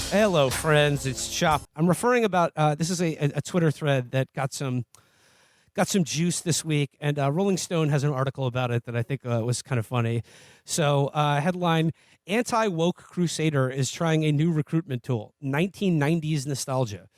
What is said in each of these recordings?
Hello, friends. It's Chapo. I'm referring about this is a Twitter thread that got some juice this week, and Rolling Stone has an article about it that I think was kind of funny. So, headline: Anti-woke crusader is trying a new recruitment tool. 1990s nostalgia.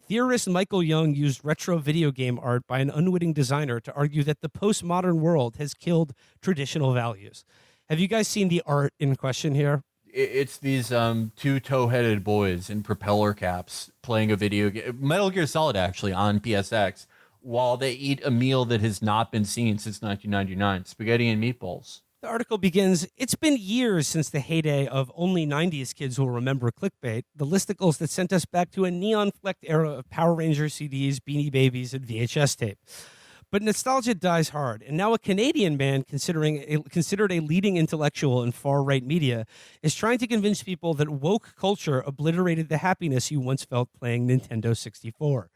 Theorist Michael Young used retro video game art by an unwitting designer to argue that the postmodern world has killed traditional values. Have you guys seen the art in question here? It's these two toe-headed boys in propeller caps playing a video game, Metal Gear Solid, actually, on PSX, while they eat a meal that has not been seen since 1999, spaghetti and meatballs. The article begins, it's been years since the heyday of only 90s kids will remember clickbait, the listicles that sent us back to a neon-flecked era of Power Ranger CDs, Beanie Babies, and VHS tape. But nostalgia dies hard, and now a Canadian man considered a leading intellectual in far-right media is trying to convince people that woke culture obliterated the happiness you once felt playing Nintendo 64.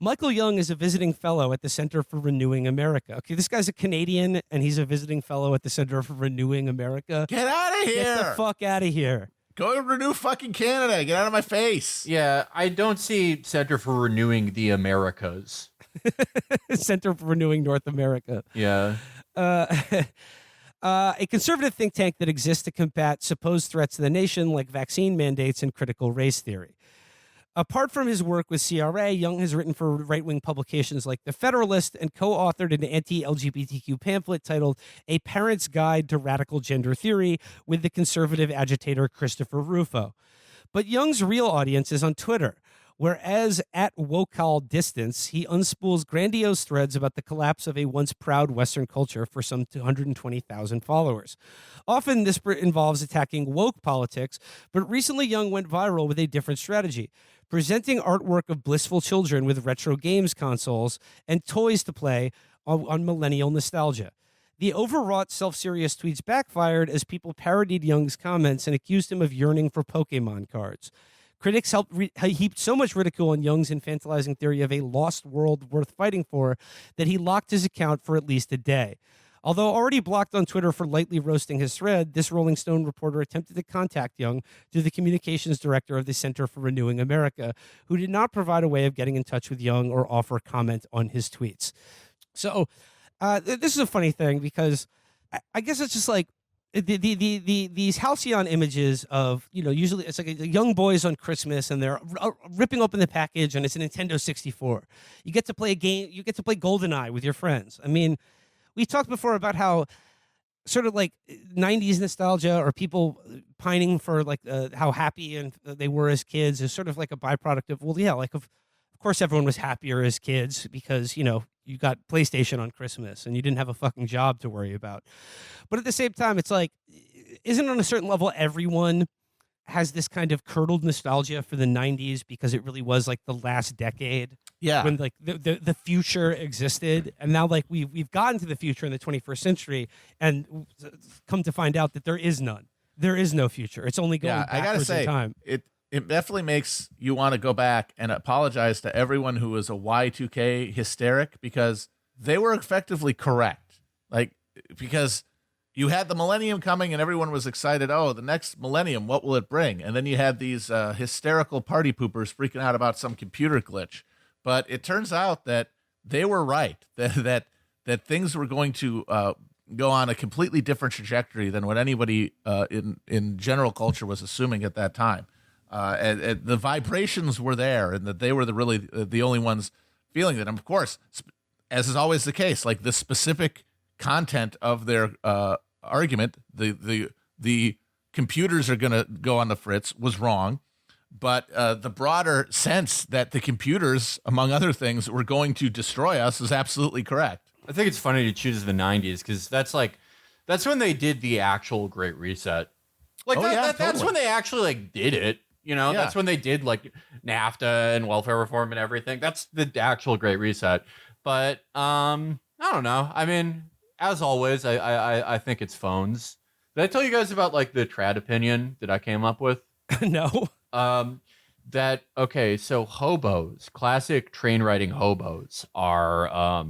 Michael Young is a visiting fellow at the Center for Renewing America. Okay, this guy's a Canadian, and he's a visiting fellow at the Center for Renewing America. Get out of here! Get the fuck out of here. Go to Renew fucking Canada. Get out of my face. Yeah, I don't see Center for Renewing the Americas. Center for Renewing North America. Yeah. A conservative think tank that exists to combat supposed threats to the nation like vaccine mandates and critical race theory. Apart from his work with CRA, Young has written for right-wing publications like The Federalist and co-authored an anti-LGBTQ pamphlet titled A Parent's Guide to Radical Gender Theory with the conservative agitator Christopher Rufo. But Young's real audience is on Twitter, whereas at Wokal Distance, he unspools grandiose threads about the collapse of a once proud Western culture for some 220,000 followers. Often this involves attacking woke politics, but recently Young went viral with a different strategy, presenting artwork of blissful children with retro games consoles and toys to play on millennial nostalgia. The overwrought, self-serious tweets backfired as people parodied Young's comments and accused him of yearning for Pokemon cards. Critics heaped so much ridicule on Young's infantilizing theory of a lost world worth fighting for that he locked his account for at least a day. Although already blocked on Twitter for lightly roasting his thread, this Rolling Stone reporter attempted to contact Young through the communications director of the Center for Renewing America, who did not provide a way of getting in touch with Young or offer comment on his tweets. So this is a funny thing because I guess it's just like these halcyon images of, usually it's like young boys on Christmas and they're ripping open the package and it's a Nintendo 64. You get to play a game, you get to play GoldenEye with your friends. I mean, we talked before about how sort of like 90s nostalgia or people pining for like how happy and they were as kids is sort of like a byproduct of, well, yeah, like of course everyone was happier as kids because, you got PlayStation on Christmas and you didn't have a fucking job to worry about. But at the same time, it's like, isn't on a certain level everyone has this kind of curdled nostalgia for the 90s because it really was like the last decade. Yeah. When like the future existed, and now like we've gotten to the future in the 21st century and come to find out that there is none. There is no future. It's only going backwards I gotta say, in time. It definitely makes you want to go back and apologize to everyone who was a Y2K hysteric because they were effectively correct. Like, because you had the millennium coming and everyone was excited. Oh, the next millennium, what will it bring? And then you had these hysterical party poopers freaking out about some computer glitch. But it turns out that they were right, that things were going to go on a completely different trajectory than what anybody in general culture was assuming at that time. And the vibrations were there, and that they were the only ones feeling it. And of course, as is always the case, like the specific content of their argument, the computers are going to go on the fritz was wrong, but the broader sense that the computers, among other things, were going to destroy us is absolutely correct. I think it's funny to choose the 90s because that's when they did the actual Great Reset. Like that's totally. when they actually like did it. That's when they did like NAFTA and welfare reform and everything. That's the actual Great Reset. But I don't know. I mean, as always, I think it's phones. Did I tell you guys about like the trad opinion that I came up with? No. So hobos, classic train riding hobos are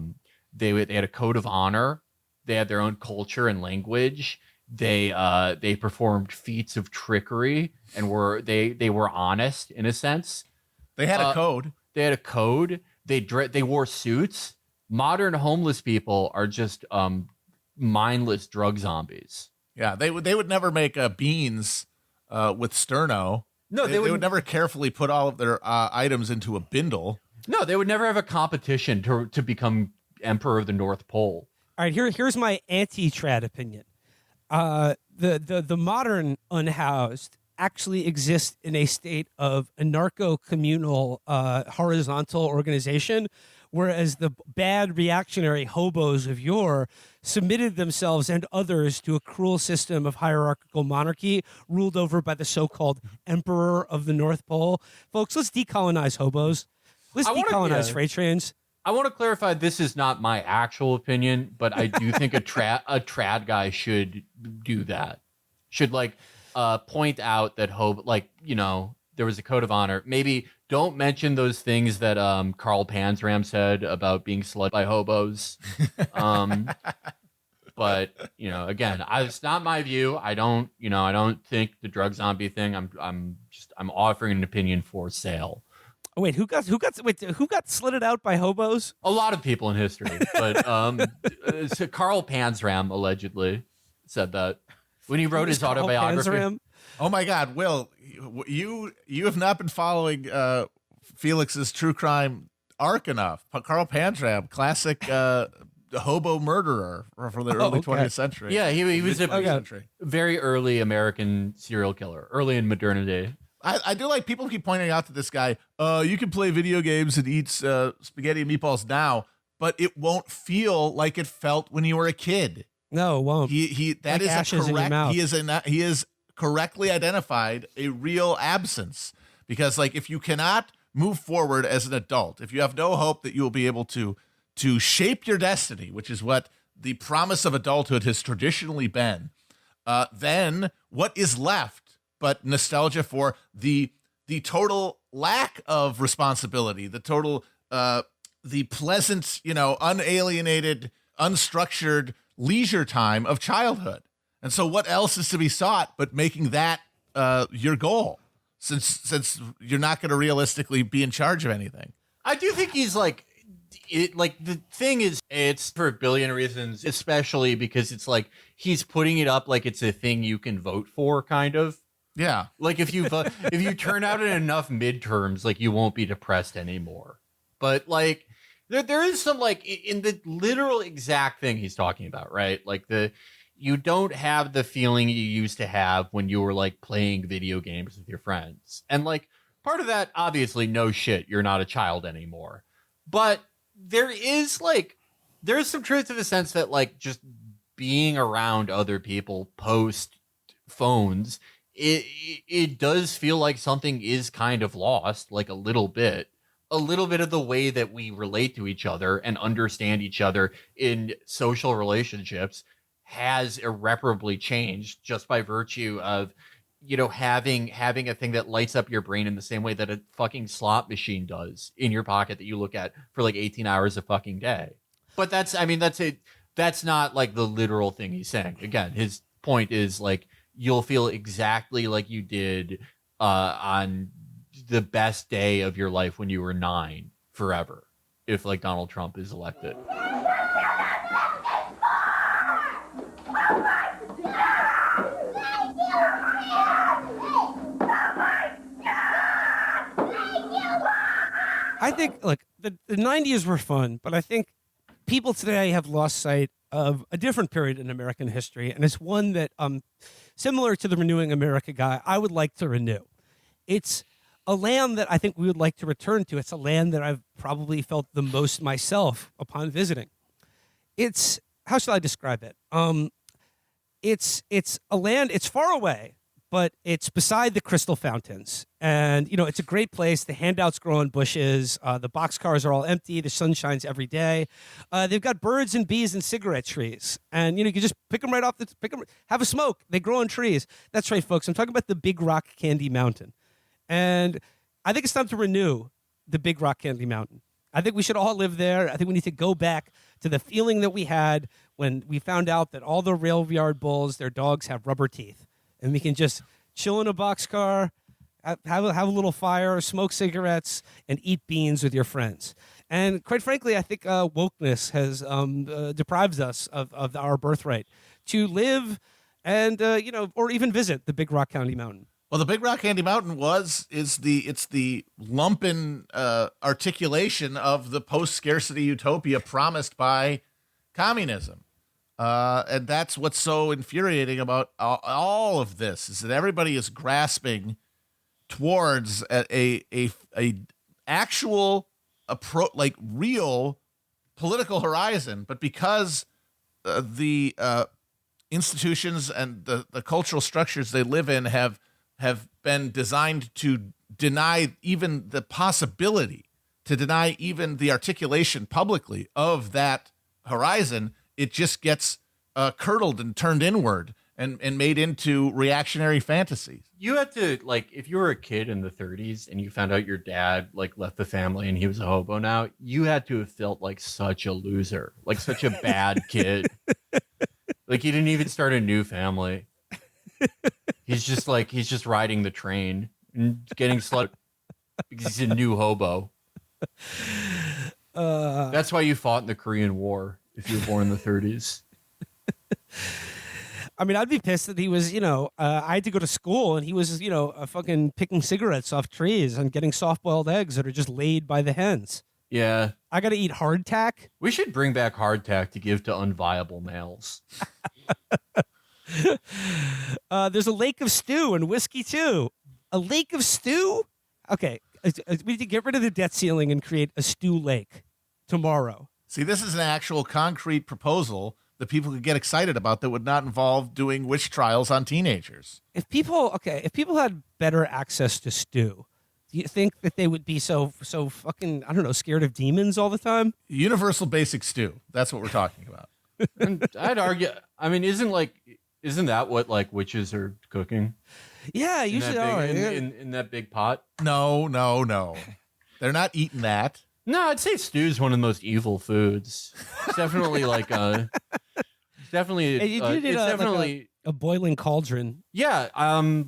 they had a code of honor. They had their own culture and language, They performed feats of trickery and they were honest in a sense. They had a code. They had a code. They wore suits. Modern homeless people are just mindless drug zombies. Yeah, they would never make beans with sterno. No, they would never carefully put all of their items into a bindle. No, they would never have a competition to become Emperor of the North Pole. All right, here's my anti-trad opinion. The modern unhoused actually exist in a state of anarcho-communal horizontal organization, whereas the bad reactionary hobos of yore submitted themselves and others to a cruel system of hierarchical monarchy ruled over by the so-called Emperor of the North Pole. Folks, let's decolonize hobos. Let's decolonize freight trains. I want to clarify, this is not my actual opinion, but I do think a trad guy should do that. Should point out that there was a code of honor. Maybe don't mention those things that Carl Panzram said about being slutted by hobos. But again, it's not my view. I don't think the drug zombie thing. I'm offering an opinion for sale. Oh, wait, who got slitted out by hobos? A lot of people in history, but so Carl Panzram allegedly said that when he wrote his autobiography. Panzram? Oh my God, Will, you have not been following Felix's true crime arc enough. Carl Panzram, classic hobo murderer from the early 20th century. Yeah, he was a very early American serial killer, early in modernity. I do like people keep pointing out to this guy, you can play video games and eat spaghetti and meatballs now, but it won't feel like it felt when you were a kid. No, it won't. That is ashes in your mouth. He is correctly identified a real absence, because if you cannot move forward as an adult, if you have no hope that you will be able to shape your destiny, which is what the promise of adulthood has traditionally been, then what is left but nostalgia for the total lack of responsibility, the total the pleasant, unalienated, unstructured leisure time of childhood. And so what else is to be sought but making that your goal, since you're not going to realistically be in charge of anything? I do think he's the thing is, it's for a billion reasons, especially because it's he's putting it up like it's a thing you can vote for, kind of. Yeah. If you turn out in enough midterms, you won't be depressed anymore. But there is some in the literal exact thing he's talking about, right? You don't have the feeling you used to have when you were playing video games with your friends. And part of that, obviously, no shit, you're not a child anymore. But there is there's some truth to the sense that just being around other people post phones, it does feel like something is kind of lost, a little bit of the way that we relate to each other and understand each other in social relationships has irreparably changed just by virtue of having a thing that lights up your brain in the same way that a fucking slot machine does in your pocket that you look at for 18 hours a fucking day. But that's not the literal thing he's saying. Again, his point is you'll feel exactly like you did on the best day of your life when you were 9 forever, if Donald Trump is elected. I think, the 90s were fun, but I think people today have lost sight of a different period in American history, and it's one that, similar to the Renewing America guy, I would like to renew. It's a land that I think we would like to return to. It's a land that I've probably felt the most myself upon visiting. It's, how shall I describe it? It's a land, it's far away, but it's beside the crystal fountains. And, it's a great place. The handouts grow on bushes. The boxcars are all empty. The sun shines every day. They've got birds and bees and cigarette trees. And, you can just pick them right off have a smoke. They grow on trees. That's right, folks. I'm talking about the Big Rock Candy Mountain. And I think it's time to renew the Big Rock Candy Mountain. I think we should all live there. I think we need to go back to the feeling that we had when we found out that all the rail yard bulls, their dogs have rubber teeth, and we can just chill in a boxcar, have a little fire, smoke cigarettes, and eat beans with your friends. And quite frankly, I think wokeness has deprived us of our birthright to live and or even visit the Big Rock Candy Mountain. Well, the Big Rock Candy Mountain it's the lumpen articulation of the post-scarcity utopia promised by communism. And that's what's so infuriating about all of this, is that everybody is grasping towards a actual real political horizon, but because the institutions and the cultural structures they live in have been designed to deny even the possibility, to deny even the articulation publicly of that horizon, it just gets curdled and turned inward and made into reactionary fantasies. You had to, if you were a kid in the 30s and you found out your dad left the family and he was a hobo now, you had to have felt like such a loser, like such a bad kid. Like he didn't even start a new family. He's just riding the train and getting slut because he's a new hobo. That's why you fought in the Korean War if you were born in the 30s. I mean, I'd be pissed that he was, I had to go to school and he was, fucking picking cigarettes off trees and getting soft-boiled eggs that are just laid by the hens. Yeah. I got to eat hardtack. We should bring back hardtack to give to unviable males. There's a lake of stew and whiskey, too. A lake of stew? Okay. We need to get rid of the debt ceiling and create a stew lake tomorrow. See, this is an actual concrete proposal that people could get excited about that would not involve doing witch trials on teenagers. If people had better access to stew, do you think that they would be so fucking, I don't know, scared of demons all the time? Universal basic stew. That's what we're talking about. And I'd argue, I mean, isn't that what witches are cooking? Yeah, usually are. In that big pot? No. They're not eating that. No, I'd say stew is one of the most evil foods. It's definitely definitely a boiling cauldron. Yeah.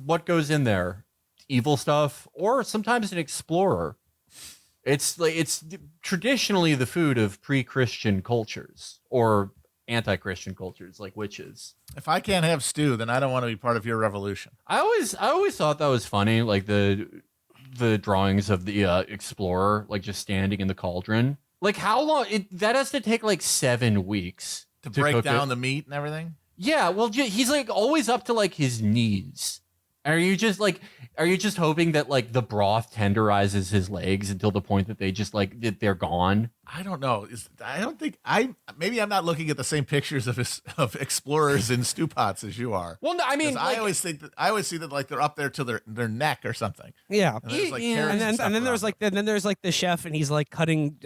What goes in there? Evil stuff, or sometimes an explorer. It's traditionally the food of pre-Christian cultures or anti-Christian cultures, like witches. If I can't have stew, then I don't want to be part of your revolution. I always thought that was funny, like the drawings of the explorer, just standing in the cauldron. Like how long? That has to take 7 weeks to break down the meat and everything. Yeah, well, he's always up to his knees. Are you just hoping that the broth tenderizes his legs until the point that they just that they're gone? I don't know. Maybe I'm not looking at the same pictures of explorers in stew pots as you are. Well, no, I mean, I always see that they're up there to their neck or something. Yeah, and there's then there's the chef and he's cutting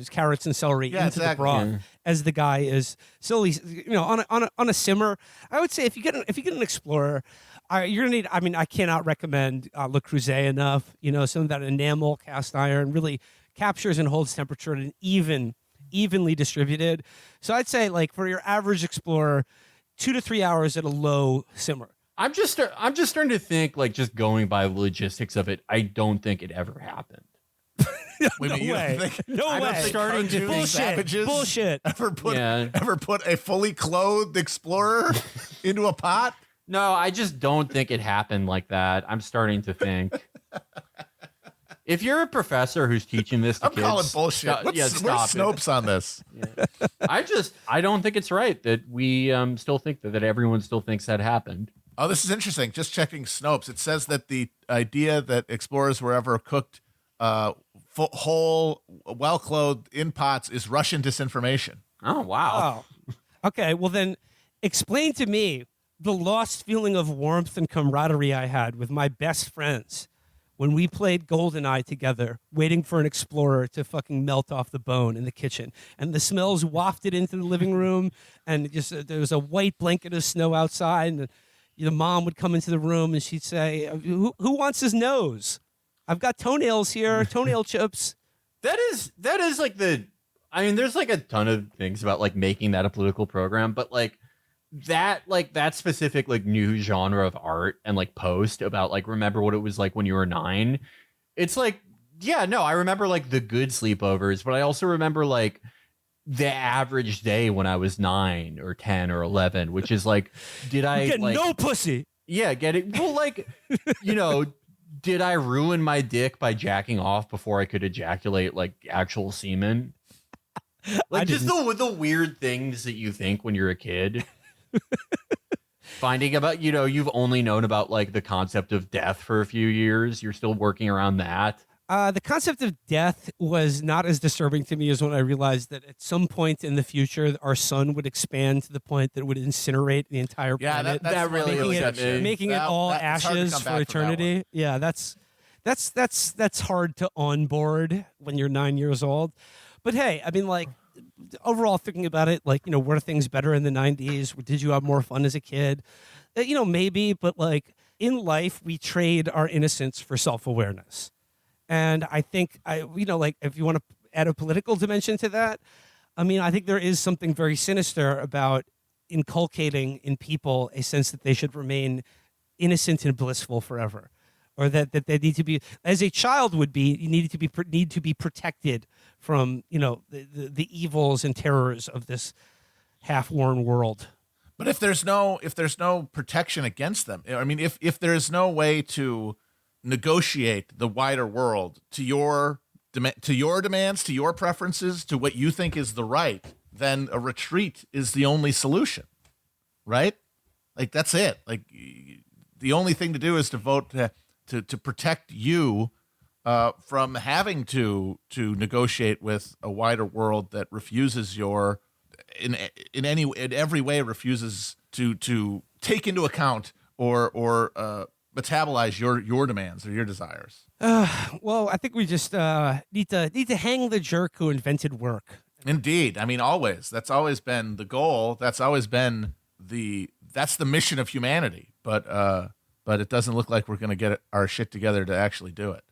carrots and celery into the broth as the guy is slowly on a simmer. I would say if you get an explorer. You're gonna need. I mean, I cannot recommend Le Creuset enough. Some of that enamel cast iron really captures and holds temperature and evenly distributed. So I'd say for your average explorer, 2 to 3 hours at a low simmer. I'm just starting to think just going by the logistics of it. I don't think it ever happened. No way. I'm starting to think bullshit. Ever put a fully clothed explorer into a pot? No, I just don't think it happened like that. I'm starting to think. If you're a professor who's teaching this to kids... I'm calling bullshit. Where's Snopes on this? Yeah. I don't think it's right that we still think that everyone still thinks that happened. Oh, this is interesting. Just checking Snopes. It says that the idea that explorers were ever cooked whole, well-clothed in pots is Russian disinformation. Oh, wow. Oh. Okay, well then explain to me the lost feeling of warmth and camaraderie I had with my best friends when we played GoldenEye together, waiting for an explorer to fucking melt off the bone in the kitchen. And the smells wafted into the living room, and there was a white blanket of snow outside, and the mom would come into the room and she'd say, who wants his nose? I've got toenails here, toenail chips. That is I mean, there's like a ton of things about like making that a political program, but like that specific like new genre of art and like post about like remember what it was like when you were 9. It's like, yeah, no, I remember like the good sleepovers, but I also remember like the average day when I was 9 or 10 or 11, which is like, did I get like no pussy? Yeah, get it? Well, like, did I ruin my dick by jacking off before I could ejaculate like actual semen? Like just the weird things that you think when you're a kid. Finding about, you've only known about like the concept of death for a few years. You're still working around that. The concept of death was not as disturbing to me as when I realized that at some point in the future, our sun would expand to the point that it would incinerate the entire planet. That really making it all ashes for eternity. Yeah, that's hard to onboard when you're 9 years old. But hey, I mean, like, overall thinking about it, like, were things better in the 90s? Did you have more fun as a kid? Maybe, but like in life, we trade our innocence for self-awareness. And I think like if you want to add a political dimension to that, I mean, I think there is something very sinister about inculcating in people a sense that they should remain innocent and blissful forever, or that they need to be, as a child would be, you need to be protected from the evils and terrors of this half-worn world. But if there's no protection against them, I mean, if there's no way to negotiate the wider world to your demands, to your preferences, to what you think is the right, then a retreat is the only solution, right? Like that's it. Like the only thing to do is to vote to protect you from having to negotiate with a wider world that refuses in every way refuses to take into account or metabolize your demands or your desires. Well, I think we just need to hang the jerk who invented work. Indeed. I mean, always. That's always been the goal. That's always been that's the mission of humanity. But it doesn't look like we're going to get our shit together to actually do it.